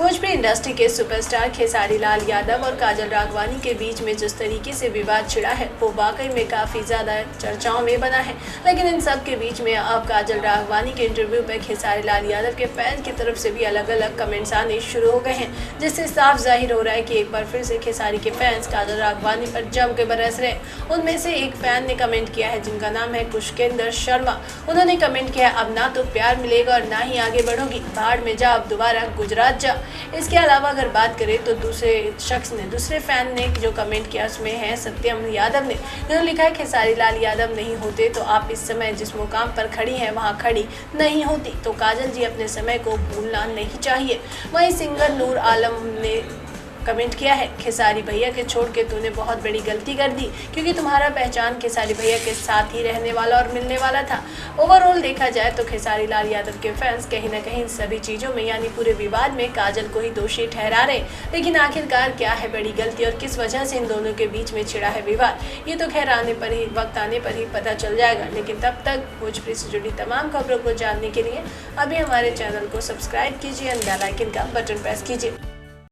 Bhojpuri industry के superstar Khesari Lal Yadav और काजल राघवानी के बीच में जिस तरीके से विवाद छिड़ा है वो वाकई में काफी ज्यादा चर्चाओं में बना है। लेकिन इन सब के बीच में अब काजल राघवानी के इंटरव्यू पर खेसारी लाल यादव के फैन की तरफ से भी अलग अलग कमेंट्स आने शुरू हो गए हैं, जिससे साफ जाहिर हो रहा है कि एक बार फिर से खेसारी के फैंस काजल राघवानी पर जम के बरस रहे। उनमें से एक फैन ने कमेंट किया है जिनका नाम है पुष्पेंद्र शर्मा। उन्होंने कमेंट किया, अब ना तो प्यार मिलेगा और ना ही आगे बढ़ोगी, भाड़ में जा, अब दोबारा गुजरात जा। इसके अलावा अगर बात करें तो दूसरे फैन ने जो कमेंट किया उसमें है सत्यम यादव ने, जिन्होंने लिखा है खेसारी लाल यादव नहीं होते तो आप इस समय जिस मुकाम पर खड़ी हैं वहां खड़ी नहीं होती, तो काजल जी अपने समय को भूलना नहीं चाहिए। वहीं सिंगर नूर आलम ने कमेंट किया है, खेसारी भैया के छोड़ के तूने बहुत बड़ी गलती कर दी, क्योंकि तुम्हारा पहचान खेसारी भैया के साथ ही रहने वाला और मिलने वाला था। ओवरऑल देखा जाए तो खेसारी लाल यादव के फैंस कहीं न कहीं सभी चीज़ों में यानी पूरे विवाद में काजल को ही दोषी ठहरा रहे। लेकिन आखिरकार क्या है बड़ी गलती और किस वजह से इन दोनों के बीच में छिड़ा है विवाद, ये तो खैर वक्त आने पर ही पता चल जाएगा। लेकिन तब तक भोजपुरी से जुड़ी तमाम खबरों को जानने के लिए अभी हमारे चैनल को सब्सक्राइब कीजिए और बेल आइकन का बटन प्रेस कीजिए।